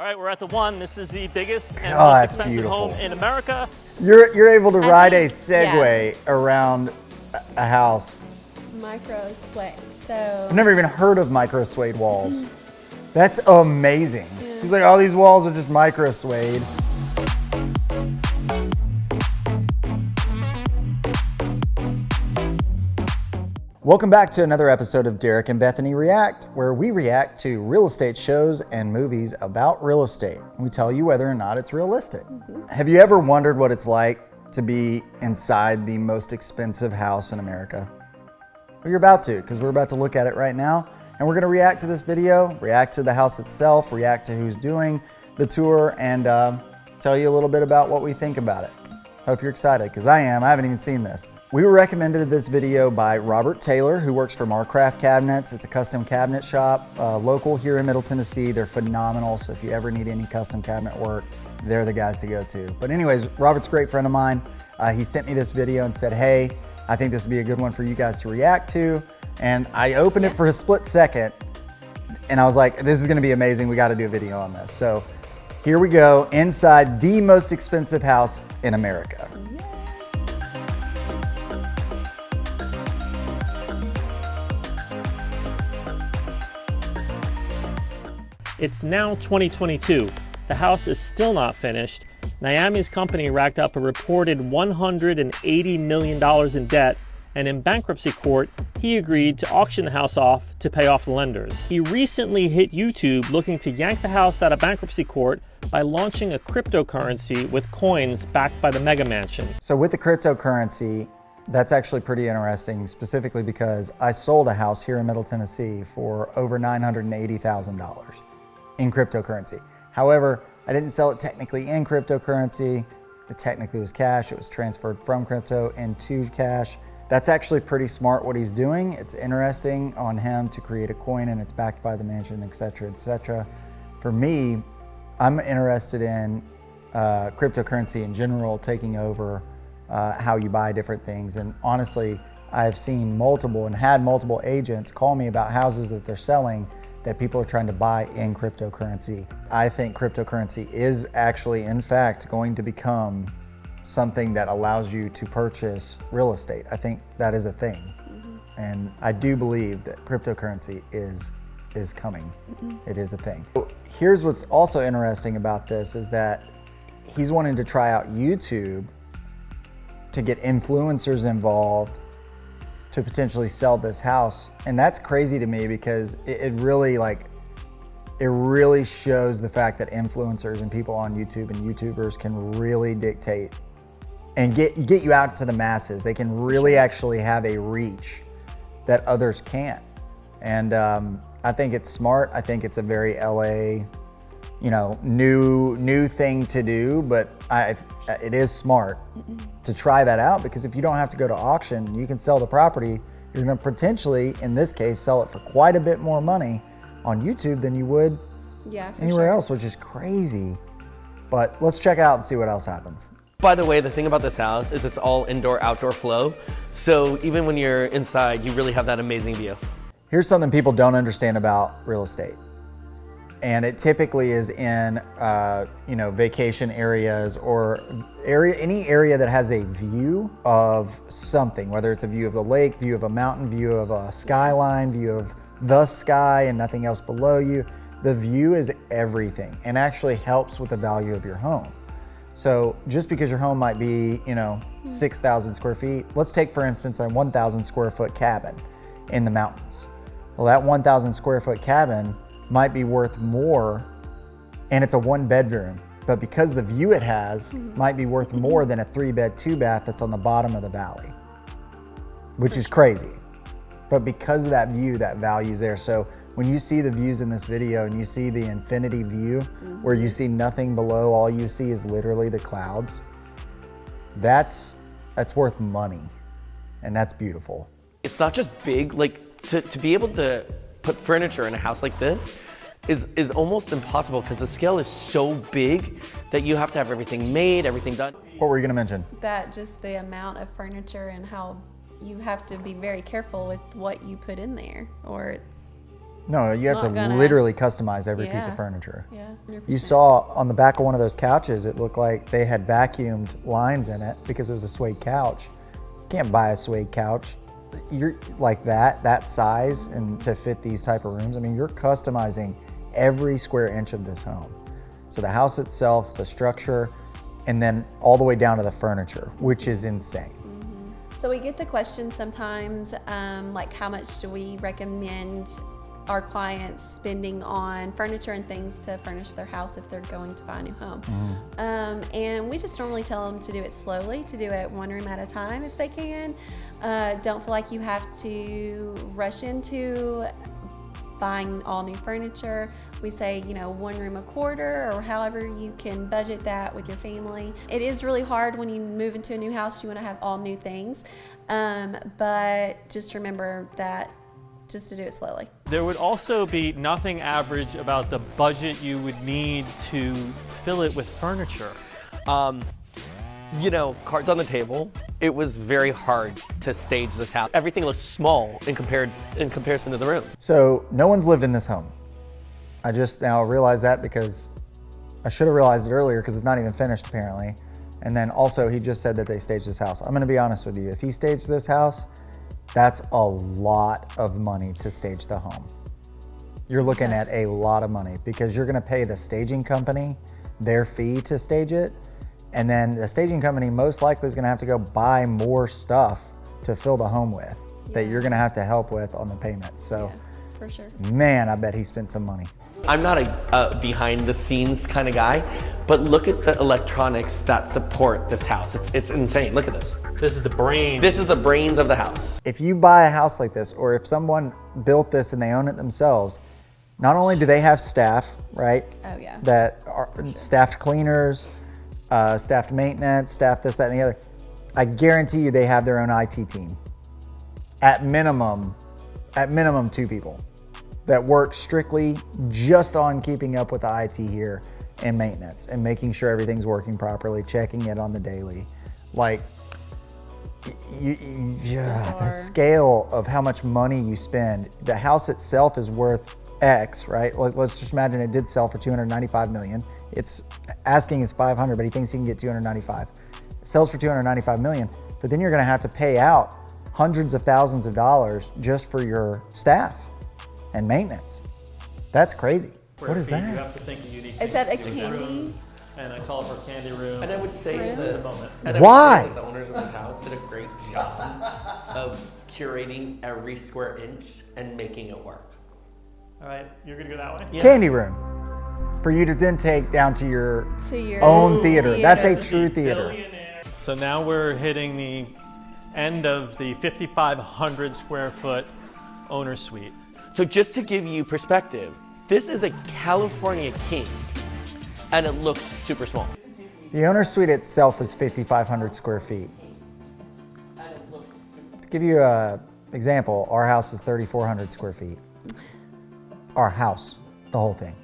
All right, we're at the one. This is the biggest and God, most expensive home in America. You're able to ride a Segway around a house. Micro-suede. So I've never even heard of micro-suede walls. That's amazing. Yeah. He's like, all these walls are just micro-suede. Welcome back to another episode of Derek and Bethany React, where we react to real estate shows and movies about real estate. We tell you whether or not it's realistic. Have you ever wondered what it's like to be inside the most expensive house in America? Well, you're about to, because we're about to look at it right now. And we're gonna react to this video, react to the house itself, react to who's doing the tour, and tell you a little bit about what we think about it. Hope you're excited, because I am. I haven't even seen this. We were recommended this video by Robert Taylor, who works for Marcraft Cabinets. It's a custom cabinet shop, local here in Middle Tennessee. They're phenomenal, so if you ever need any custom cabinet work, they're the guys to go to. But anyways, Robert's a great friend of mine. He sent me this video and said, hey, I think this would be a good one for you guys to react to. And I opened it for a split second, and I was like, this is gonna be amazing. We gotta do a video on this. So here we go, inside the most expensive house in America. It's now 2022. The house is still not finished. Miami's company racked up a reported $180 million in debt, and in bankruptcy court, he agreed to auction the house off to pay off the lenders. He recently hit YouTube looking to yank the house out of bankruptcy court by launching a cryptocurrency with coins backed by the mega mansion. So with the cryptocurrency, that's actually pretty interesting, specifically because I sold a house here in Middle Tennessee for over $980,000 in cryptocurrency. However, I didn't sell it technically in cryptocurrency. It technically was cash. It was transferred from crypto into cash. That's actually pretty smart what he's doing. It's interesting on him to create a coin and it's backed by the mansion, et cetera, et cetera. For me, I'm interested in cryptocurrency in general taking over how you buy different things. And honestly, I've seen multiple and had multiple agents call me about houses that they're selling that people are trying to buy in cryptocurrency. I think cryptocurrency is actually, in fact, going to become something that allows you to purchase real estate. I think that is a thing. And I do believe that cryptocurrency is coming. It is a thing. Here's what's also interesting about this is that he's wanting to try out YouTube to get influencers involved to potentially sell this house. And that's crazy to me because it really shows the fact that influencers and people on YouTube and YouTubers can really dictate and get you out to the masses. They can really actually have a reach that others can't. And I think it's smart. I think it's a very LA, new thing to do, but it is smart to try that out, because if you don't have to go to auction, you can sell the property. You're gonna potentially, in this case, sell it for quite a bit more money on YouTube than you would anywhere else, which is crazy. But let's check out and see what else happens. By the way, the thing about this house is it's all indoor-outdoor flow. So even when you're inside, you really have that amazing view. Here's something people don't understand about real estate. And it typically is in vacation areas or any area that has a view of something, whether it's a view of the lake, view of a mountain, view of a skyline, view of the sky and nothing else below you. The view is everything and actually helps with the value of your home. So just because your home might be, 6,000 square feet, let's take for instance a 1,000 square foot cabin in the mountains. Well, that 1,000 square foot cabin might be worth more, and it's a 1 bedroom, but because the view it has might be worth more than a 3-bed, 2-bath that's on the bottom of the valley, which is crazy. But because of that view, that value's there. So when you see the views in this video and you see the infinity view where you see nothing below, all you see is literally the clouds, that's worth money, and that's beautiful. It's not just big, to be able to put furniture in a house like this is almost impossible because the scale is so big that you have to have everything made, everything done. What were you gonna mention? That just the amount of furniture and how you have to be very careful with what you put in there, or No, you have to Not gonna- literally customize every piece of Yeah. furniture. Yeah. 100%. You saw on the back of one of those couches, it looked like they had vacuumed lines in it because it was a suede couch. You can't buy a suede couch. You're like that size and to fit these type of rooms. I mean, you're customizing every square inch of this home. So the house itself, the structure, and then all the way down to the furniture, which is insane. So we get the question sometimes, like how much do we recommend our clients spending on furniture and things to furnish their house if they're going to buy a new home. And we just normally tell them to do it slowly, to do it one room at a time if they can. Don't feel like you have to rush into buying all new furniture. We say, you know, one room a quarter or however you can budget that with your family. It is really hard when you move into a new house, you want to have all new things. But just remember that just to do it slowly. There would also be nothing average about the budget you would need to fill it with furniture. You know, cards on the table, it was very hard to stage this house. Everything looks small in comparison to the room. So no one's lived in this home. I just now realized that because I should have realized it earlier because it's not even finished apparently. And then also he just said that they staged this house. I'm gonna be honest with you. If he staged this house, that's a lot of money to stage the home. You're looking at a lot of money because you're gonna pay the staging company their fee to stage it. And then the staging company most likely is gonna have to go buy more stuff to fill the home with that you're gonna have to help with on the payments. So, For sure. man, I bet he spent some money. I'm not a behind the scenes kind of guy, but look at the electronics that support this house. It's insane. Look at this. This is the brain. This is the brains of the house. If you buy a house like this, or if someone built this and they own it themselves, not only do they have staff, right? Oh yeah. That are staffed cleaners, staffed maintenance, staff this, that, and the other. I guarantee you they have their own IT team. At minimum 2 people that work strictly just on keeping up with the IT here and maintenance and making sure everything's working properly, checking it on the daily. Like, the scale of how much money you spend. The house itself is worth X, right? Let's just imagine it did sell for 295 million. It's asking is 500, but he thinks he can get 295. It sells for 295 million, but then you're gonna have to pay out hundreds of thousands of dollars just for your staff and maintenance. That's crazy. What is You that? have to think of unique Is that a things. candy? And I call it for candy room. And I would say Really? that moment. Why? The owners of this house did a great job of curating every square inch and making it work. All right, you're gonna go that way? Candy room. For you to then take down to your To your own theater. That's a theater. true theater. Billionaire. So now we're hitting the end of the 5,500 square foot owner suite. So just to give you perspective, this is a California king and it looks super small. The owner suite itself is 5,500 square feet. To give you an example, our house is 3,400 square feet. Our house, the whole thing.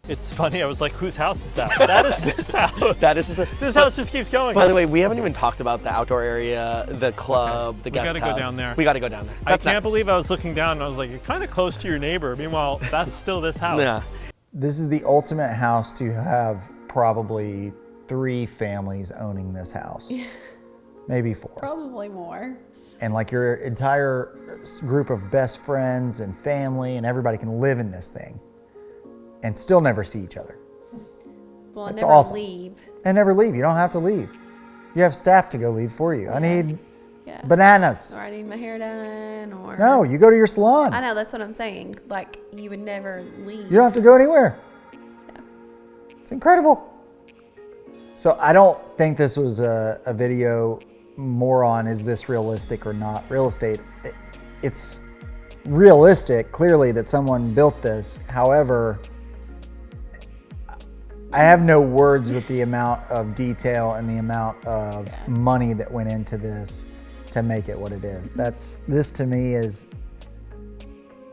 It's funny, I was like, whose house is that? That is this house. That is This house just keeps going. By the way, we haven't even talked about the outdoor area, the club, the guest house. We gotta go down there. We gotta go down there. I That's can't next. believe I was looking down and I was like, you're kind of close to your neighbor. Meanwhile, that's still this house. Yeah. This is the ultimate house to have probably 3 families owning this house. Maybe 4. Probably more. And like your entire group of best friends and family and everybody can live in this thing and still never see each other. Well, That's never awesome. leave. And never leave. You don't have to leave. You have staff to go leave for you. I need Yeah. bananas. Or I need my hair done, or No, you go to your salon. I know, that's what I'm saying. Like, you would never leave. You don't have to go anywhere. It's incredible. So I don't think this was a video more on is this realistic or not real estate. It's realistic, clearly, that someone built this. However, I have no words with the amount of detail and the amount of money that went into this to make it what it is. This to me is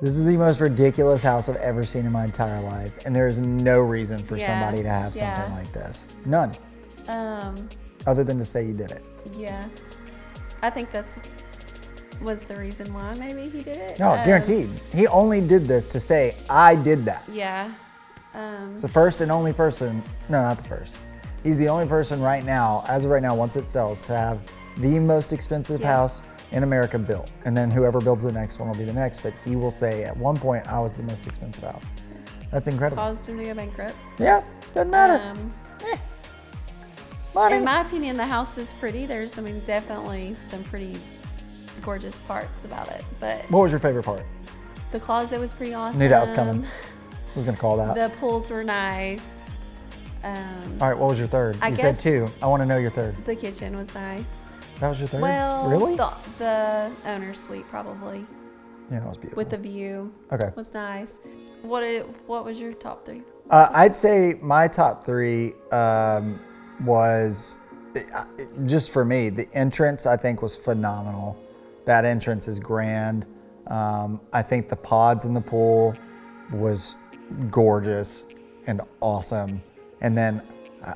the most ridiculous house I've ever seen in my entire life. And there is no reason for somebody to have something like this. None. Other than to say you did it. Yeah. I think that's was the reason why maybe he did it. No, guaranteed. He only did this to say, I did that. Yeah. It's the first and only person, no, not the first. He's the only person right now, as of right now, once it sells, to have the most expensive house in America built. And then whoever builds the next one will be the next, but he will say at one point, I was the most expensive house. That's incredible. Caused him to go bankrupt. Yeah, doesn't matter. Money. In my opinion, the house is pretty. There's, definitely some pretty gorgeous parts about it. But What was your favorite part? the closet was pretty awesome. Knew that was coming. I was gonna call that. The pools were nice. All right, what was your third? You said 2. I want to know your third. The kitchen was nice. That was your third? Well, Really? the owner's suite probably Yeah, that was beautiful. with the view. Okay. Was nice. What was your top 3? I'd say my top 3 was, just for me, the entrance I think was phenomenal. That entrance is grand. I think the pods in the pool was gorgeous and awesome. And then, to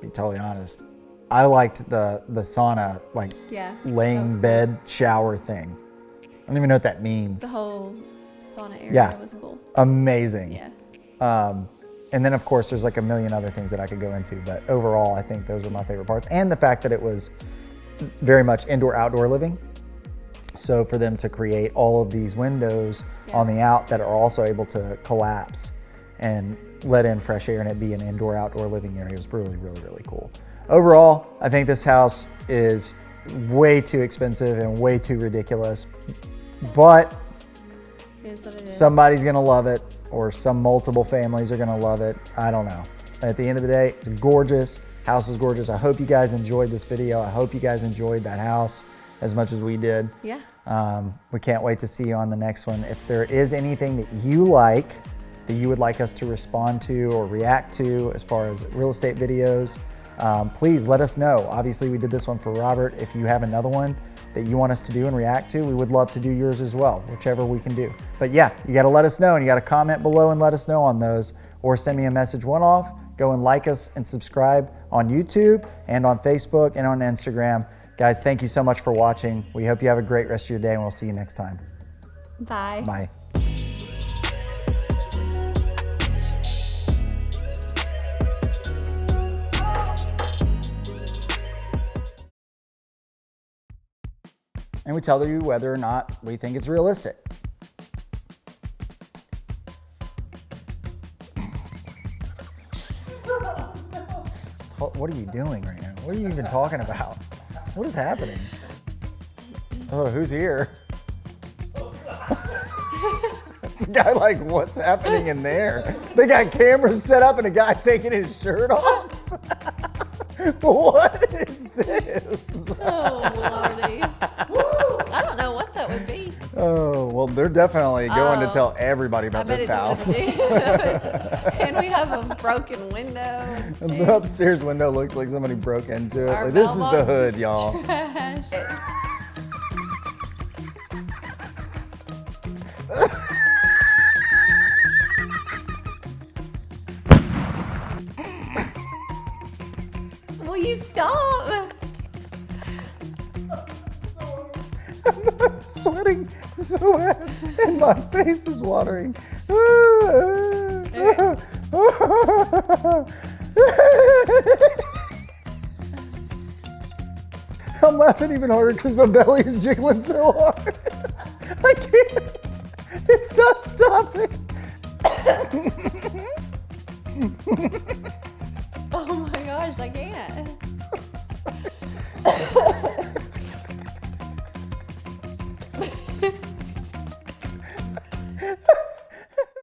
be totally honest, I liked the sauna, like laying bed shower thing. I don't even know what that means. The whole sauna area was cool. Amazing. Yeah. And then of course there's like a million other things that I could go into, but overall I think those are my favorite parts. And the fact that it was very much indoor-outdoor living. So for them to create all of these windows on the out that are also able to collapse and let in fresh air and it be an indoor-outdoor living area was really, really, really cool. Overall, I think this house is way too expensive and way too ridiculous, but It is what it is. somebody's gonna love it, or some multiple families are gonna love it. I don't know. At the end of the day, it's gorgeous. House is gorgeous. I hope you guys enjoyed this video. I hope you guys enjoyed that house as much as we did. Yeah. We can't wait to see you on the next one. If there is anything that you like, that you would like us to respond to or react to as far as real estate videos, please let us know. Obviously we did this one for Robert. If you have another one that you want us to do and react to, we would love to do yours as well, whichever we can do. But yeah, you gotta let us know, and you gotta comment below and let us know on those, or send me a message one-off. Go and like us and subscribe on YouTube and on Facebook and on Instagram. Guys, thank you so much for watching. We hope you have a great rest of your day, and we'll see you next time. Bye. Bye. And we tell you whether or not we think it's realistic. What are you doing right now? What are you even talking about? What is happening? Oh, who's here? The guy like, what's happening in there? They got cameras set up and a guy taking his shirt off? What is this? Oh, Lordy. I don't know what that would be. Oh, well, they're definitely going to tell everybody about this house. And we have a broken window. The upstairs window looks like somebody broke into it. Our Like, this is the mailbox hood, is y'all. trash. Will you stop? I'm sweating so bad and my face is watering. I'm laughing even harder because my belly is jiggling so hard. I can't. It's not stopping. Oh my gosh, I can't.